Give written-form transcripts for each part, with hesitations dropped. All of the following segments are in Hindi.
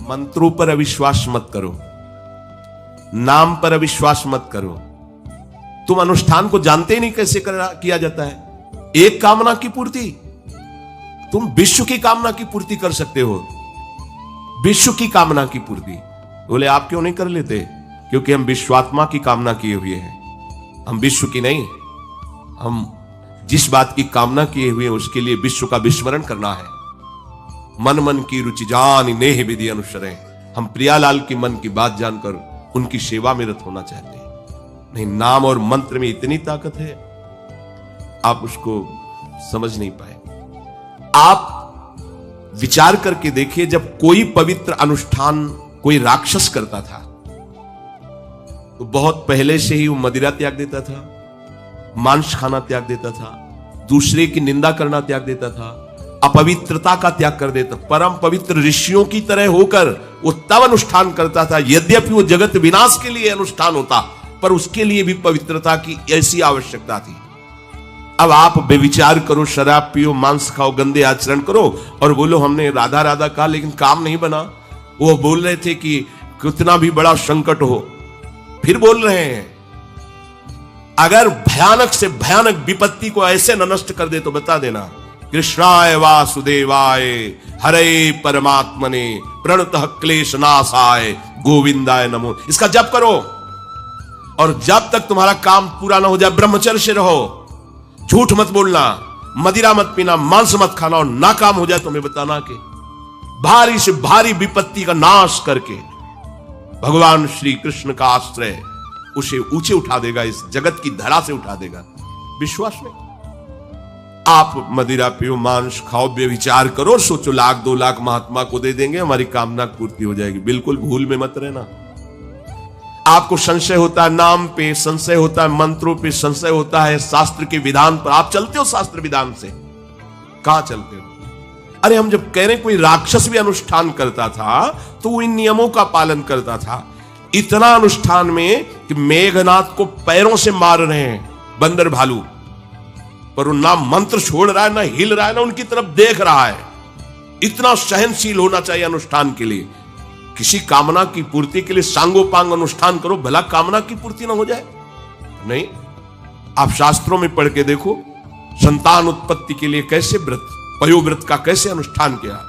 मंत्रों पर अविश्वास मत करो, नाम पर अविश्वास मत करो। तुम अनुष्ठान को जानते ही नहीं कैसे किया जाता है। एक कामना की पूर्ति, तुम विश्व की कामना की पूर्ति कर सकते हो, विश्व की कामना की पूर्ति। बोले आप क्यों नहीं कर लेते? क्योंकि हम विश्वात्मा की कामना किए हुए हैं, हम विश्व की नहीं। हम जिस बात की कामना किए हुए हैं उसके लिए विश्व का विस्मरण करना है। मन मन की रुचि जान नेह विधि अनुसरे। हम प्रियालाल की मन की बात जानकर उनकी सेवा में रत होना चाहते हैं। नहीं, नाम और मंत्र में इतनी ताकत है, आप उसको समझ नहीं पाए। आप विचार करके देखिए, जब कोई पवित्र अनुष्ठान कोई राक्षस करता था तो बहुत पहले से ही वो मदिरा त्याग देता था, मांस खाना त्याग देता था, दूसरे की निंदा करना त्याग देता था, अपवित्रता का त्याग कर देता। परम पवित्र ऋषियों की तरह होकर वो तब अनुष्ठान करता था। यद्यपि वो जगत विनाश के लिए अनुष्ठान होता, पर उसके लिए भी पवित्रता की ऐसी आवश्यकता थी। अब आप बेविचार करो, शराब पियो, मांस खाओ, गंदे आचरण करो और बोलो हमने राधा राधा कहा लेकिन काम नहीं बना। वो बोल रहे थे कि कितना भी बड़ा संकट हो, फिर बोल रहे हैं। अगर भयानक से भयानक विपत्ति को ऐसे न नष्ट कर दे तो बता देना, कृष्णाय वासुदेवाय हरे परमात्मने प्रणतः क्लेश नाशाय गोविंदाय नमो। इसका जप करो और जब तक तुम्हारा काम पूरा ना हो जाए ब्रह्मचर्य से रहो। झूठ मत बोलना, मदिरा मत पीना, मांस मत खाना, और नाकाम हो जाए तो मैं बताना कि भारी से भारी विपत्ति का नाश करके भगवान श्री कृष्ण का आश्रय उसे ऊंचे उठा देगा, इस जगत की धरा से उठा देगा। विश्वास में आप मदिरा पियो, मांस खाओ, बेविचार करो, सोचो 1 2 लाख महात्मा को दे देंगे, हमारी कामना पूर्ति हो जाएगी। बिल्कुल भूल में मत रहना। आपको संशय होता है नाम पे, संशय होता है मंत्रों पे, संशय होता है शास्त्र के विधान पर। आप चलते हो शास्त्र विधान से? कहां चलते हो? अरे हम जब कह रहे कोई राक्षस भी अनुष्ठान करता था तो वो इन नियमों का पालन करता था। इतना अनुष्ठान में कि मेघनाथ को पैरों से मार रहे हैं बंदर भालू, पर वो ना मंत्र छोड़ रहा है, ना हिल रहा है, ना उनकी तरफ देख रहा है। इतना सहनशील होना चाहिए अनुष्ठान के लिए। किसी कामना की पूर्ति के लिए सांगोपांग अनुष्ठान करो, भला कामना की पूर्ति ना हो जाए? नहीं, आप शास्त्रों में पढ़ के देखो, संतान उत्पत्ति के लिए कैसे व्रत, पयोव्रत का कैसे अनुष्ठान किया।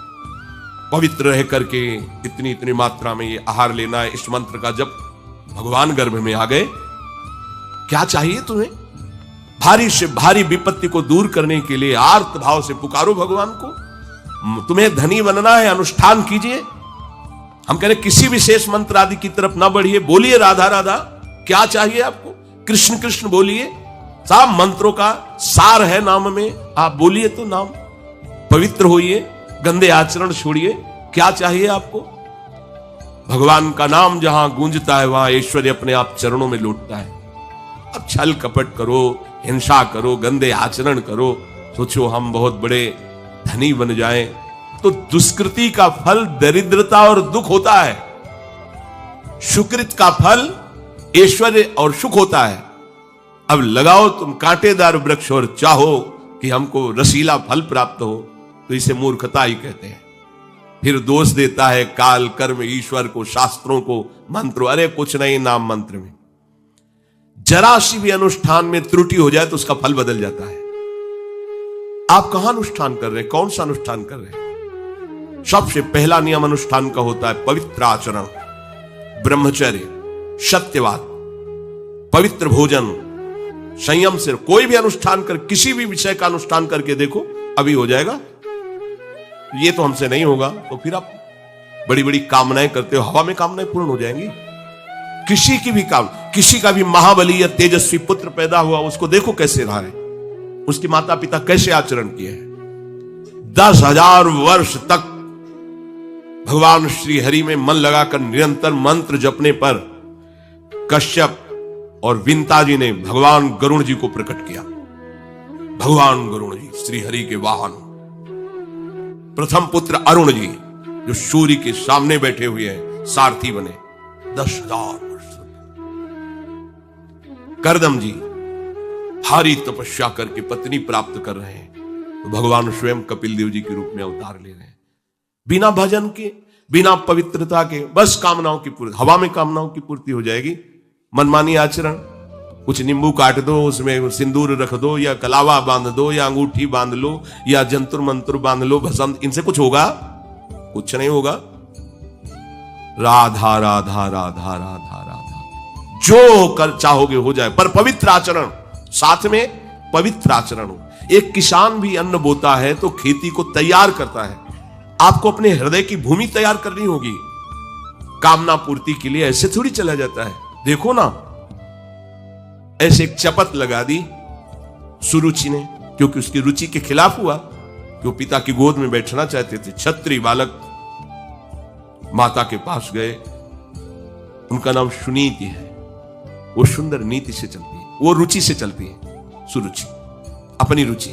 पवित्र रह करके इतनी इतनी मात्रा में ये आहार लेना है, इस मंत्र का जब भगवान गर्भ में आ गए। क्या चाहिए तुम्हें? भारी से भारी विपत्ति को दूर करने के लिए आर्त भाव से पुकारो भगवान को। तुम्हें धनी बनना है, अनुष्ठान कीजिए। हम कह रहे किसी विशेष मंत्र आदि की तरफ ना बढ़िए, बोलिए राधा राधा। क्या चाहिए आपको? कृष्ण कृष्ण बोलिए। सब मंत्रों का सार है नाम में, आप बोलिए तो नाम। पवित्र होइए, गंदे आचरण छोड़िए। क्या चाहिए आपको? भगवान का नाम जहां गूंजता है वहां ऐश्वर्य अपने आप चरणों में लौटता है। अब छल कपट करो, हिंसा करो, गंदे आचरण करो, सोचो हम बहुत बड़े धनी बन जाएं, तो दुष्कृति का फल दरिद्रता और दुख होता है। सुकृत का फल ऐश्वर्य और सुख होता है। अब लगाओ तुम कांटेदार वृक्ष और चाहो कि हमको रसीला फल प्राप्त हो, तो इसे मूर्खता ही कहते हैं। फिर दोष देता है काल, कर्म, ईश्वर को, शास्त्रों को, मंत्रों। अरे कुछ नहीं, नाम मंत्र में जरा सी भी अनुष्ठान में त्रुटि हो जाए तो उसका फल बदल जाता है। आप कहां अनुष्ठान कर रहे हैं? कौन सा अनुष्ठान कर रहे हैं? सबसे पहला नियम अनुष्ठान का होता है पवित्र आचरण, ब्रह्मचर्य, सत्यवाद, पवित्र भोजन, संयम से। कोई भी अनुष्ठान कर, किसी भी विषय का अनुष्ठान करके देखो, अभी हो जाएगा। ये तो हमसे नहीं होगा, तो फिर आप बड़ी बड़ी कामनाएं करते हो, हवा में कामनाएं पूर्ण हो जाएंगी। किसी की भी किसी का भी महाबली या तेजस्वी पुत्र पैदा हुआ, उसको देखो कैसे रहा है, उसके माता पिता कैसे आचरण किए हैं। 10,000 वर्ष तक भगवान श्री हरि में मन लगाकर निरंतर मंत्र जपने पर कश्यप और विंता जी ने भगवान गरुण जी को प्रकट किया। भगवान गरुण जी श्री हरि के वाहन, प्रथम पुत्र अरुण जी जो सूर्य के सामने बैठे हुए हैं, सारथी बने 10,000 वर्ष। करदम जी भारी तपस्या करके पत्नी प्राप्त कर रहे हैं, तो भगवान स्वयं कपिल देव जी के रूप में अवतार ले रहे हैं। बिना भजन के बिना पवित्रता के बस कामनाओं की पूर्ति, हवा में कामनाओं की पूर्ति हो जाएगी। मनमानी आचरण, कुछ नींबू काट दो, उसमें सिंदूर रख दो, या कलावा बांध दो, या अंगूठी बांध लो, या जंतुर मंत्र बांध लो, भस्म, इनसे कुछ होगा? कुछ नहीं होगा। राधा राधा राधा राधा राधा, जो कर चाहोगे हो जाए, पर पवित्र आचरण, साथ में पवित्र आचरण हो। एक किसान भी अन्न बोता है तो खेती को तैयार करता है। आपको अपने हृदय की भूमि तैयार करनी होगी। कामना पूर्ति के लिए ऐसे थोड़ी चला जाता है। देखो ना, ऐसे एक चपत लगा दी सुरुचि ने, क्योंकि उसकी रुचि के खिलाफ हुआ कि वो पिता की गोद में बैठना चाहते थे। क्षत्रिय बालक माता के पास गए, उनका नाम सुनीति है। वो सुंदर नीति से चलती है, वो रुचि से चलती है, सुरुचि अपनी रुचि,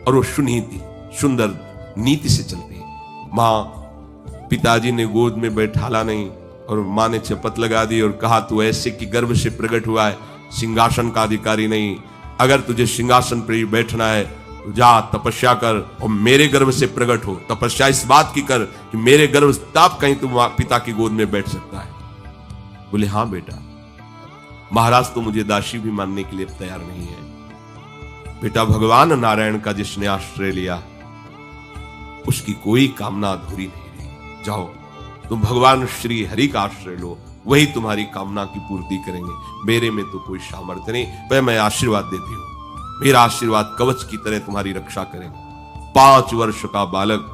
और वो सुनीति सुंदर नीति से चलती है। मां, पिताजी ने गोद में बैठाला नहीं, और मां ने चपत लगा दी और कहा, तू ऐसे कि गर्भ से प्रकट हुआ है, सिंहासन का अधिकारी नहीं। अगर तुझे सिंहासन पर बैठना है तो जा तपस्या कर, और मेरे गर्भ से प्रकट हो। तपस्या इस बात की कर कि मेरे गर्भ तब कहीं तू पिता की गोद में बैठ सकता है। बोले, हां बेटा। महाराज तो मुझे दासी भी मानने के लिए तैयार नहीं है। बेटा, भगवान नारायण का जिसने आश्रय लिया उसकी कोई कामना अधूरी नहीं रही। जाओ, तुम भगवान श्री हरि का आश्रय लो, वही तुम्हारी कामना की पूर्ति करेंगे। मेरे में तो कोई सामर्थ्य नहीं, पर मैं आशीर्वाद देती हूं। मेरा आशीर्वाद कवच की तरह तुम्हारी रक्षा करेगा। 5 वर्ष का बालक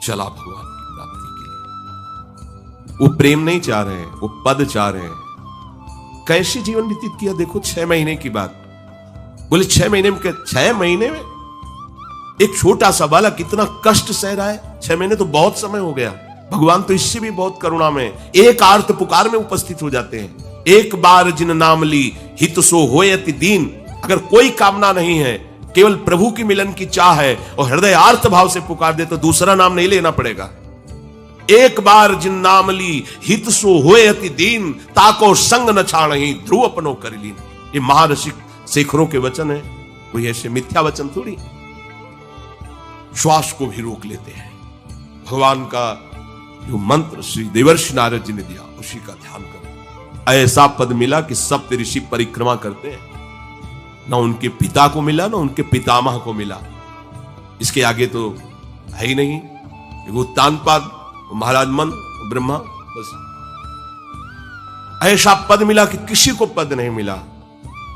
चला भगवान की प्राप्ति के लिए। वो प्रेम नहीं चाह रहे हैं, वो पद चाह रहे हैं। कैसे जीवन व्यतीत किया देखो। 6 महीने की बात। बोले 6 महीने में? 6 महीने में एक छोटा सा बालक इतना कष्ट सह रहा है। 6 महीने तो बहुत समय हो गया। भगवान तो इससे भी बहुत करुणा में एक आर्त पुकार में उपस्थित हो जाते हैं। एक बार जिन नाम ली हित सो होयति दीन। अगर कोई कामना नहीं है, केवल प्रभु की मिलन की चाह है, और हृदय आर्त भाव से पुकार दे, तो दूसरा नाम नहीं लेना पड़ेगा। एक बार जिन नाम ली हित सो होयति दीन, ताको संग न छाणहि ध्रुव अपनो कर लीन। ये महारसिक शेखरों के वचन है, कोई ऐसे मिथ्या वचन थोड़ी। श्वास को भी रोक लेते हैं। भगवान का जो मंत्र श्री देवर्षि नारद जी ने दिया, उसी का ध्यान करो। ऐसा पद मिला कि सप्त ऋषि परिक्रमा करते हैं। ना उनके पिता को मिला, ना उनके पितामह को मिला। इसके आगे तो है ही नहीं। उत्तानपाद, महाराज मन, ब्रह्मा, बस ऐसा पद मिला कि किसी को पद नहीं मिला।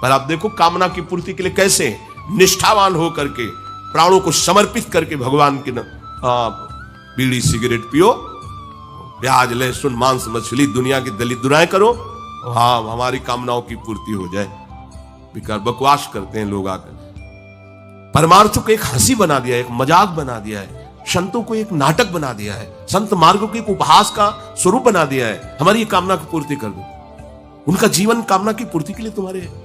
पर आप देखो, कामना की पूर्ति के लिए कैसे निष्ठावान होकर के, प्राणों को समर्पित करके भगवान के बीड़ी सिगरेट पियो, प्याज लहसुन मांस मछली दुनिया की दलित दुराएं करो, हाँ हमारी कामनाओं की पूर्ति हो जाए। बेकार बकवास करते हैं लोग आकर। परमार्थ को एक हंसी बना दिया है, एक मजाक बना दिया है। संतों को एक नाटक बना दिया है। संत मार्ग को एक उपहास का स्वरूप बना दिया है। हमारी ये कामना की पूर्ति कर दो। उनका जीवन कामना की पूर्ति के लिए तुम्हारे है।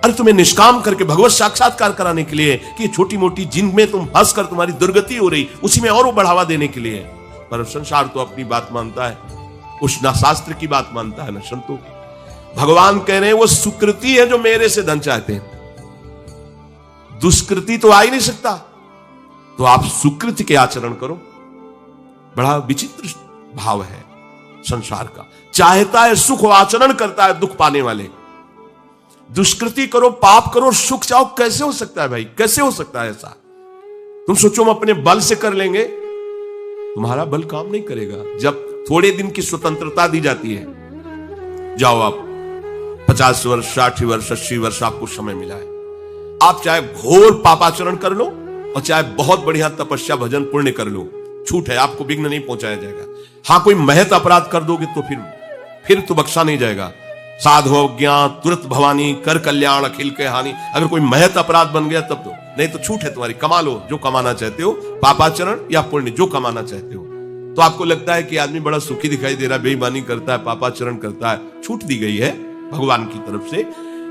अरे तुम्हें निष्काम करके भगवत साक्षात्कार कराने के लिए कि छोटी मोटी जिनमें तुम फंस कर तुम्हारी दुर्गति हो रही, उसी में और वो बढ़ावा देने के लिए। पर संसार तो अपनी बात मानता है, उस ना शास्त्र की बात मानता है, ना संतों की। भगवान कह रहे हैं वो सुकृति है जो मेरे से धन चाहते हैं। दुष्कृति तो आ ही नहीं सकता, तो आप सुकृति के आचरण करो। बड़ा विचित्र भाव है संसार का। चाहता है सुख, आचरण करता है दुख पाने वाले। दुष्कृति करो, पाप करो, सुख चाहो, कैसे हो सकता है भाई? कैसे हो सकता है ऐसा? तुम सोचो हम अपने बल से कर लेंगे, तुम्हारा बल काम नहीं करेगा। जब थोड़े दिन की स्वतंत्रता दी जाती है, जाओ आप 50 वर्ष 60 वर्ष 80 वर्ष आपको समय मिला है, आप चाहे घोर पापाचरण कर लो और चाहे बहुत बढ़िया तपस्या भजन पुण्य कर लो, छूट है, आपको विघ्न नहीं पहुंचाया जाएगा। हाँ, कोई महत अपराध कर दोगे तो फिर तो बख्शा नहीं जाएगा। साधु ज्ञान तुरंत भवानी कर कल्याण अखिल के हानि। अगर कोई महत अपराध बन गया तब तो, नहीं तो छूट है तुम्हारी, कमा लो जो कमाना चाहते हो, पापाचरण या पुण्य जो कमाना चाहते हो। तो आपको लगता है कि आदमी बड़ा सुखी दिखाई दे रहा है, बेईमानी करता है, पापाचरण करता है, छूट दी गई है भगवान की तरफ से।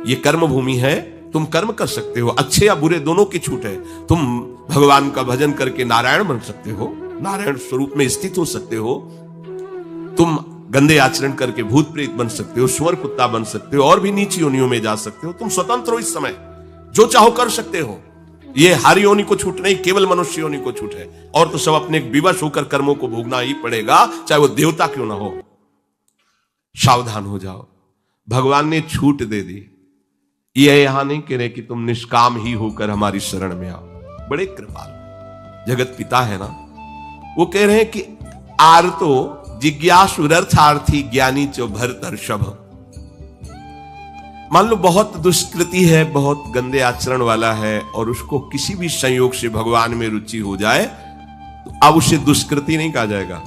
ये कर्म भूमि है, तुम कर्म कर सकते हो, अच्छे या बुरे दोनों की छूट है। तुम भगवान का भजन करके नारायण बन सकते हो, नारायण स्वरूप में स्थित हो सकते हो। तुम गंदे आचरण करके भूत प्रेत बन सकते हो, सुअर कुत्ता बन सकते हो, और भी नीची योनियों में जा सकते हो। तुम स्वतंत्र हो, इस समय जो चाहो कर सकते हो। ये हर योनि को छूट नहीं, केवल मनुष्य योनि को छूट है। और तो सब अपने विवश होकर कर्मों को भोगना ही पड़ेगा, चाहे वो देवता क्यों ना हो। सावधान हो जाओ, भगवान ने छूट दे दी। ये यहां नहीं कह रहे कि तुम निष्काम ही होकर हमारी शरण में आओ। बड़े कृपाल जगत पिता है ना, वो कह रहे हैं कि आर्तो जिज्ञासुरर्थार्थी ज्ञानी चो भरतर्षभ। मान लो बहुत दुष्कृति है, बहुत गंदे आचरण वाला है, और उसको किसी भी संयोग से भगवान में रुचि हो जाए तो अब उसे दुष्कृति नहीं कहा जाएगा।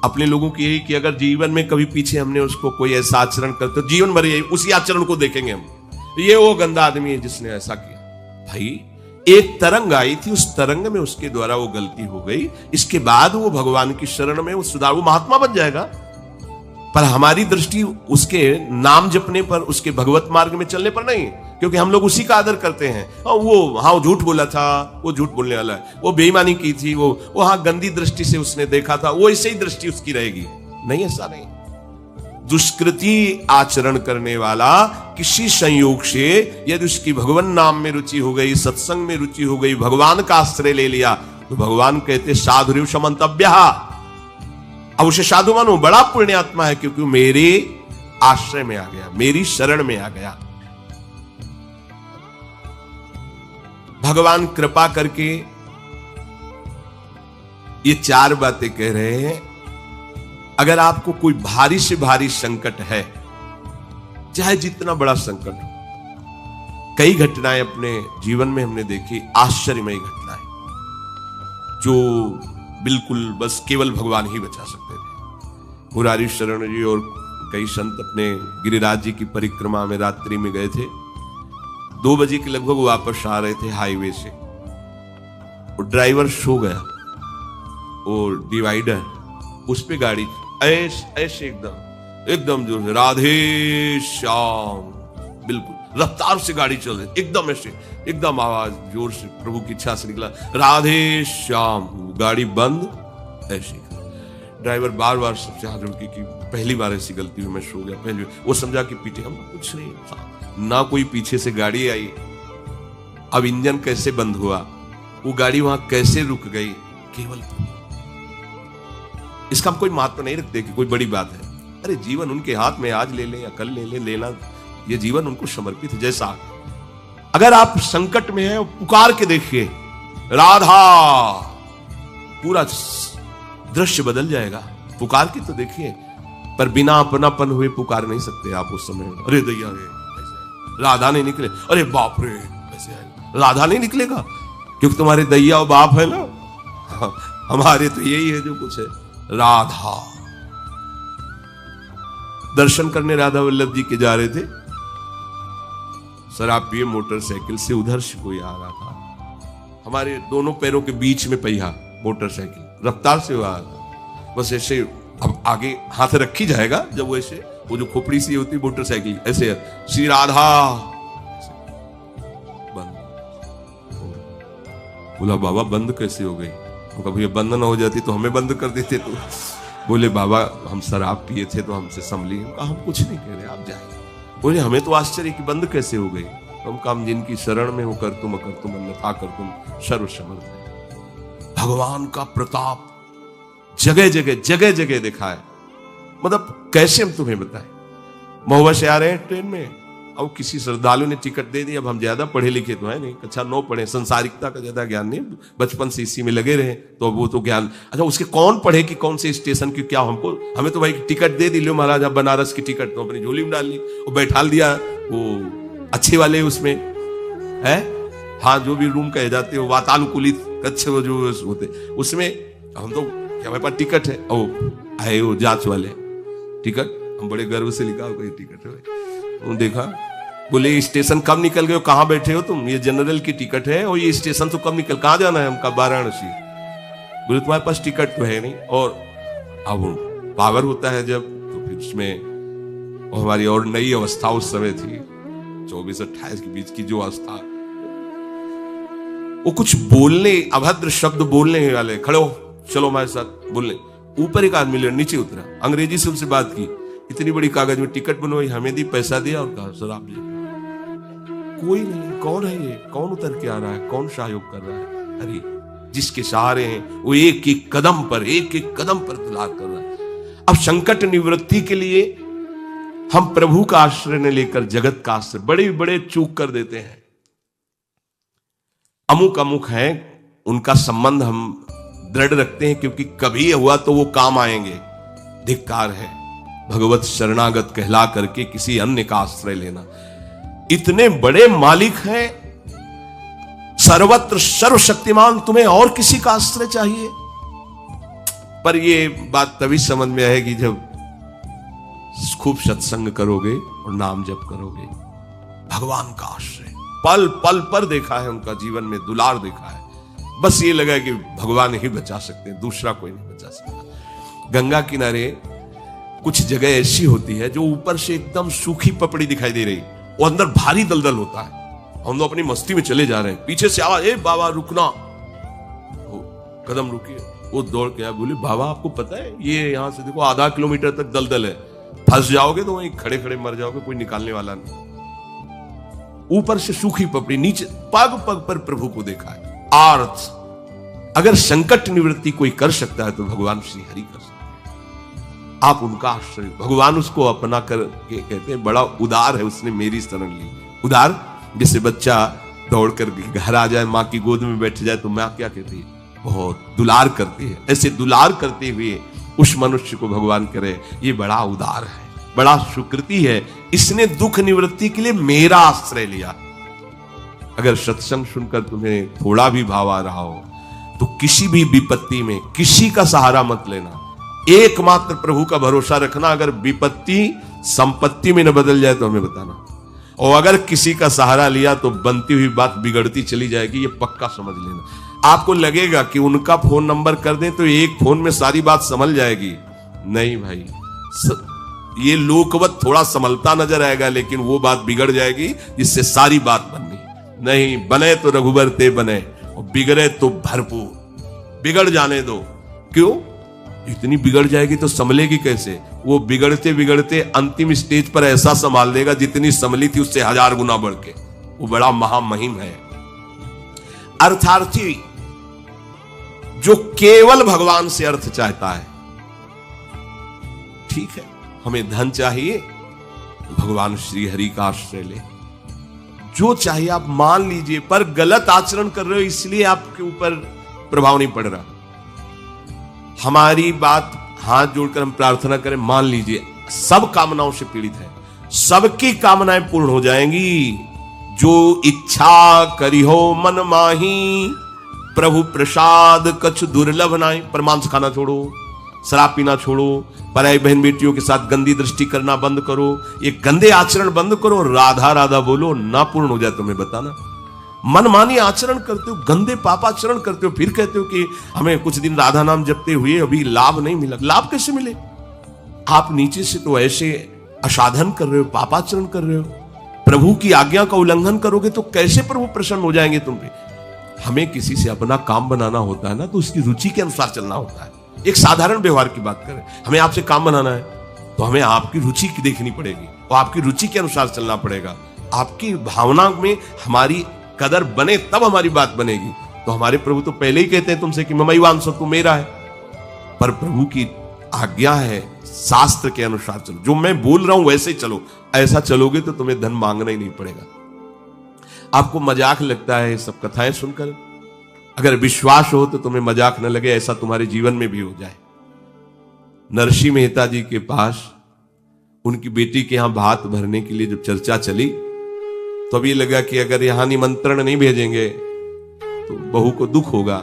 अपने लोगों की यही कि अगर जीवन में कभी पीछे हमने उसको कोई ऐसा आचरण करते तो जीवन भर यही उसी आचरण को देखेंगे हम, ये वो गंदा आदमी है जिसने ऐसा किया। भाई एक तरंग आई थी, उस तरंग में उसके द्वारा वो गलती हो गई, इसके बाद वो भगवान की शरण में वो सुधार, वो महात्मा बन जाएगा। पर हमारी दृष्टि उसके नाम जपने पर, उसके भगवत मार्ग में चलने पर नहीं, क्योंकि हम लोग उसी का आदर करते हैं। वो झूठ बोला था, वो झूठ बोलने वाला है, वो बेईमानी की थी, वो हाँ गंदी दृष्टि से उसने देखा था, वो ऐसे ही दृष्टि उसकी रहेगी। नहीं, ऐसा नहीं। दुष्कृति आचरण करने वाला किसी संयोग से यदि उसकी भगवान नाम में रुचि हो गई, सत्संग में रुचि हो गई, भगवान का आश्रय ले लिया, तो भगवान कहते साधुरेव समंतव्यः। अब उसे साधु मानो, बड़ा पुण्यात्मा है, क्योंकि मेरे आश्रय में आ गया, मेरी शरण में आ गया। भगवान कृपा करके ये चार बातें कह रहे हैं। अगर आपको कोई भारी से भारी संकट है, चाहे जितना बड़ा संकट हो, कई घटनाएं अपने जीवन में हमने देखी, आश्चर्यमयी घटनाएं, जो बिल्कुल बस केवल भगवान ही बचा सकते थे। मुरारी शरण जी और कई संत अपने गिरिराज जी की परिक्रमा में रात्रि में गए थे। 2 बजे के लगभग वापस आ रहे थे हाईवे से, और ड्राइवर सो गया, और डिवाइडर उस पे गाड़ी ऐसे एकदम जो है राधे श्याम, बिल्कुल रफ्तार से गाड़ी चल रही, एकदम ऐसे, एकदम आवाज जोर से प्रभु की इच्छा से निकला, राधे श्याम। गाड़ी बंद, ऐसे ड्राइवर बार बार सबसे हाथ जोड़ के कि पहली बार ऐसी गलती हुई, मैं सो गया पहले। वो समझा कि पीछे हम कुछ नहीं, ना कोई पीछे से गाड़ी आई। अब इंजन कैसे बंद हुआ, वो गाड़ी वहां कैसे रुक गई, केवल इसका हम कोई महत्व नहीं रखते कि कोई बड़ी बात है। अरे जीवन उनके हाथ में, आज ले ले या कल ले ले, लेना ये जीवन उनको समर्पित है। जैसा अगर आप संकट में हैं, पुकार के देखिए राधा, पूरा दृश्य बदल जाएगा। पुकार के तो देखिए, पर बिना अपनापन हुए पुकार नहीं सकते आप उस समय। अरे दैया रे, राधा नहीं निकले, अरे बाप रे, ऐसे राधा नहीं निकलेगा क्योंकि तुम्हारे दैया और बाप है ना। हमारे तो यही है जो कुछ है, राधा। दर्शन करने राधा वल्लभ जी के जा रहे थे, शराब पिए मोटरसाइकिल से उधर से कोई आ रहा था, हमारे दोनों पैरों के बीच में पहिया मोटरसाइकिल रफ्तार से आ रहा, बस ऐसे। अब आगे हाथ रखी जाएगा जब वो ऐसे, वो जो खोपड़ी सी होती मोटरसाइकिल ऐसे, श्री राधा, बंद। बोला बाबा बंद कैसे हो गई? कभी बंद ना हो जाती तो हमें बंद कर देते। तो बोले बाबा हम शराब पिए थे तो हमसे संभली। हम कुछ नहीं कह रहे, आप जाइए। बोले हमें तो आश्चर्य कि बंद कैसे हो गई। हम काम जिनकी शरण में हो कर तुम अन्यथा कर तुम सर्वसमर्थ है। भगवान का प्रताप जगह जगह दिखा है। मतलब कैसे हम तुम्हें बताएं। महुआ से आ रहे हैं ट्रेन में, अब किसी श्रद्धालु ने टिकट दे दी। अब हम ज्यादा पढ़े लिखे तो है नहीं, कक्षा 9 पढ़े, संसारिकता का ज्यादा ज्ञान नहीं, बचपन से इसी में लगे रहे, तो वो तो ज्ञान। अच्छा उसके कौन पढ़े कि कौन से स्टेशन की क्या, हमें तो भाई टिकट दे दी, लो महाराज अब बनारस की टिकट, तो अपनी झोली में डाल ली और बैठा दिया वो अच्छे वाले उसमें है। हाँ जो भी रूम कहे जाते हो वातानुकूलित कच्छ वो जो होते उसमें, हम तो क्या हमारे पास टिकट है, ओ आए वो जांच वाले टिकट, हम बड़े गर्व से लिखा कोई टिकट है। देखा, बोले स्टेशन कब निकल गए हो, कहां बैठे हो तुम? ये जनरल की टिकट है और ये स्टेशन तो कब निकल, कहां जाना है हमका? वाराणसी। बोले तुम्हारे पास टिकट तो है नहीं। और अब पावर होता है जब, तो फिर उसमें हमारी और नई अवस्था उस समय थी 24-28 के बीच की जो अवस्था, वो कुछ बोलने, अभद्र शब्द बोलने वाले खड़े हो, चलो हमारे साथ बोलने। ऊपर एक आदमी ले नीचे उतरा, अंग्रेजी से उनसे बात की, इतनी बड़ी कागज में टिकट बनवाई, हमें दी, पैसा दिया और कहा सर आप जी। कोई नहीं, कौन है ये, कौन उतर के आ रहा है, कौन सहयोग कर रहा है? अरे जिसके सहारे हैं वो एक एक कदम पर दुलार कर रहा है। अब संकट निवृत्ति के लिए हम प्रभु का आश्रय न लेकर जगत का आश्रय बड़े बड़े चूक कर देते हैं। अमुक अमुक है, उनका संबंध हम दृढ़ रखते हैं क्योंकि कभी हुआ तो वो काम आएंगे। धिक्कार है भगवत शरणागत कहला करके किसी अन्य का आश्रय लेना। इतने बड़े मालिक हैं, सर्वत्र सर्वशक्तिमान, तुम्हें और किसी का आश्रय चाहिए? पर ये बात तभी समझ में आएगी जब खूब सत्संग करोगे और नाम जप करोगे। भगवान का आश्रय पल पल पर देखा है, उनका जीवन में दुलार देखा है। बस ये लगा कि भगवान ही बचा सकते हैं, दूसरा कोई नहीं बचा सकता। गंगा किनारे कुछ जगह ऐसी होती है जो ऊपर से एकदम सूखी पपड़ी दिखाई दे रही, वो अंदर भारी दलदल होता है। हम लोग अपनी मस्ती में चले जा रहे हैं, पीछे से आवाज, ए बाबा रुकना, कदम रुकिए। वो दौड़ के आया, बोले बाबा आपको पता है ये यहां से देखो आधा किलोमीटर तक दलदल है, फंस जाओगे तो वहीं खड़े खड़े मर जाओगे, कोई निकालने वाला नहीं। ऊपर से सूखी पपड़ी, नीचे पग पग पर प्रभु को देखा है। अर्थ अगर संकट निवृत्ति कोई कर सकता है तो भगवान श्री हरि कर सकते हैं। आप उनका आश्रय, भगवान उसको अपना कर के कहते हैं बड़ा उदार है, उसने मेरी शरण ली। उदार जैसे बच्चा दौड़ कर घर आ जाए, माँ की गोद में बैठ जाए तो माँ क्या कहती है, बहुत दुलार करती है। ऐसे दुलार करते हुए उस मनुष्य को भगवान करे ये बड़ा उदार है, बड़ा सुकृति है, इसने दुख निवृत्ति के लिए मेरा आश्रय लिया। अगर सत्संग सुनकर तुम्हें थोड़ा भी भाव आ रहा हो तो किसी भी विपत्ति में किसी का सहारा मत लेना, एकमात्र प्रभु का भरोसा रखना। अगर विपत्ति संपत्ति में न बदल जाए तो हमें बताना, और अगर किसी का सहारा लिया तो बनती हुई बात बिगड़ती चली जाएगी, ये पक्का समझ लेना। आपको लगेगा कि उनका फोन नंबर कर दें तो एक फोन में सारी बात संभल जाएगी, नहीं भाई, ये लोकवत थोड़ा संभलता नजर आएगा, लेकिन वो बात बिगड़ जाएगी जिससे सारी बात बननी नहीं। बने तो रघुबर ते बने और बिगड़े तो भरपूर, बिगड़ जाने दो। क्यों? इतनी बिगड़ जाएगी तो संभलेगी कैसे? वो बिगड़ते बिगड़ते अंतिम स्टेज पर ऐसा संभाल देगा जितनी संभली थी उससे 1000 गुना बढ़ के। वो बड़ा महामहिम है। अर्थार्थी जो केवल भगवान से अर्थ चाहता है, ठीक है, हमें धन चाहिए, भगवान श्री हरि का आश्रय ले। जो चाहिए आप मान लीजिए, पर गलत आचरण कर रहे हो इसलिए आपके ऊपर प्रभाव नहीं पड़ रहा। हमारी बात हाथ जोड़कर हम प्रार्थना करें, मान लीजिए सब कामनाओं से पीड़ित है, सबकी कामनाएं पूर्ण हो जाएंगी। जो इच्छा करी हो मन माही, प्रभु प्रसाद कछ दुर्लभ नाई। पर मांस खाना छोड़ो, शराब पीना छोड़ो, पराई बहन बेटियों के साथ गंदी दृष्टि करना बंद करो, ये गंदे आचरण बंद करो, राधा राधा बोलो, ना पूर्ण हो जाए तो हमें बताना। मनमानी आचरण करते हो, गंदे पापाचरण करते हो, फिर कहते हो कि हमें कुछ दिन राधा नाम जपते हुए अभी लाभ नहीं मिला। लाभ कैसे मिले? आप नीचे से तो ऐसे असाधन कर रहे हो, पापाचरण कर रहे हो, प्रभु की आज्ञा का उल्लंघन करोगे तो कैसे प्रभु प्रसन्न हो जाएंगे तुम पे? हमें किसी से अपना काम बनाना होता है ना, तो उसकी रुचि के अनुसार चलना होता है। एक साधारण व्यवहार की बात करें, हमें आपसे काम बनाना है तो हमें आपकी रुचि की देखनी पड़ेगी और आपकी रुचि के अनुसार चलना पड़ेगा। आपकी भावना में हमारी कदर बने तब हमारी बात बनेगी। तो हमारे प्रभु तो पहले ही कहते हैं तुमसे कि ममैवांसो, तू मेरा है। पर प्रभु की आज्ञा है शास्त्र के अनुसार चलो, जो मैं बोल रहा हूं वैसे ही चलो। ऐसा चलोगे तो तुम्हें धन मांगना ही नहीं पड़ेगा। आपको मजाक लगता है सब कथाएं सुनकर, अगर विश्वास हो तो तुम्हें मजाक न लगे, ऐसा तुम्हारे जीवन में भी हो जाए। नरसिंह मेहता जी के पास उनकी बेटी के यहां भात भरने के लिए जब चर्चा चली तो अभी लगा कि अगर यहां निमंत्रण नहीं भेजेंगे तो बहू को दुख होगा,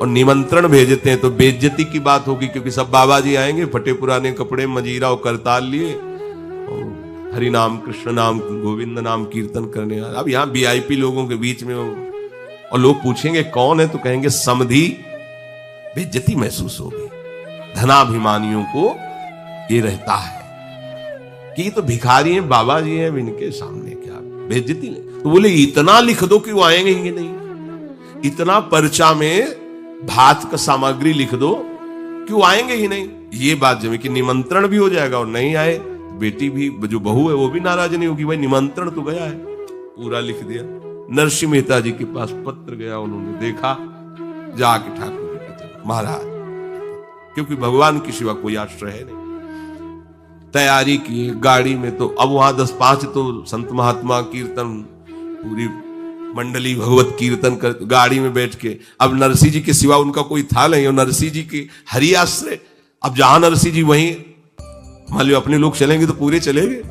और निमंत्रण भेजते हैं तो बेइज्जती की बात होगी, क्योंकि सब बाबा जी आएंगे फटे पुराने कपड़े, मजीरा और करताल लिए और हरि नाम कृष्ण नाम गोविंद नाम कीर्तन करने। अब यहाँ वीआईपी लोगों के बीच में और लोग पूछेंगे कौन है तो कहेंगे समधी, बेइज्जती महसूस होगी। धनाभिमानियों को ये रहता है कि ये तो भिखारी हैं, बाबा जी हैं, इनके सामने क्या बेइज्जती नहीं। तो बोले इतना लिख दो कि वो आएंगे ही नहीं, इतना पर्चा में भात का सामग्री लिख दो कि वो आएंगे ही नहीं। ये बात जमे कि निमंत्रण भी हो जाएगा और नहीं आए, बेटी भी जो बहू है वो भी नाराज नहीं होगी, भाई निमंत्रण तो गया है, पूरा लिख दिया। नरसिंह मेहता जी के पास पत्र गया, उन्होंने देखा, जाके ठाकुर जी के महाराज, क्योंकि भगवान के सिवा कोई आश्रय है नहीं। तैयारी की गाड़ी में, तो अब वहां 10-5 तो संत महात्मा कीर्तन, पूरी मंडली भगवत कीर्तन कर, गाड़ी में बैठ के, अब नरसिंह जी के सिवा उनका कोई था नहीं, और नरसिंह जी की हरि आश्रय। अब जहां नरसिंह जी वहीं, मान लो अपने लोग चलेंगे तो पूरे चलेंगे,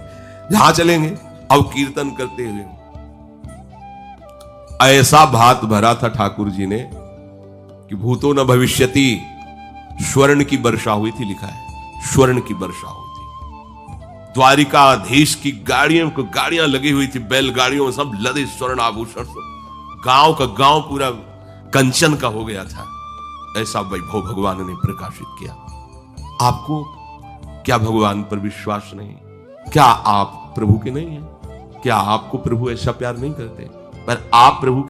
जहां चलेंगे। अब कीर्तन करते हुए ऐसा भात भरा था ठाकुर जी ने कि भूतो न भविष्यति, स्वर्ण की वर्षा हुई थी, लिखा है स्वर्ण की वर्षा हुई थी। द्वारिकाधीश की गाड़ियां लगी हुई थी, बैलगाड़ियों में सब लदे स्वर्ण आभूषण से, गांव का गांव पूरा कंचन का हो गया था। ऐसा वैभव भगवान ने प्रकाशित किया। आपको क्या भगवान पर विश्वास नहीं? क्या आप प्रभु के नहीं हैं? क्या आपको प्रभु ऐसा प्यार नहीं करते? पर आप प्रभु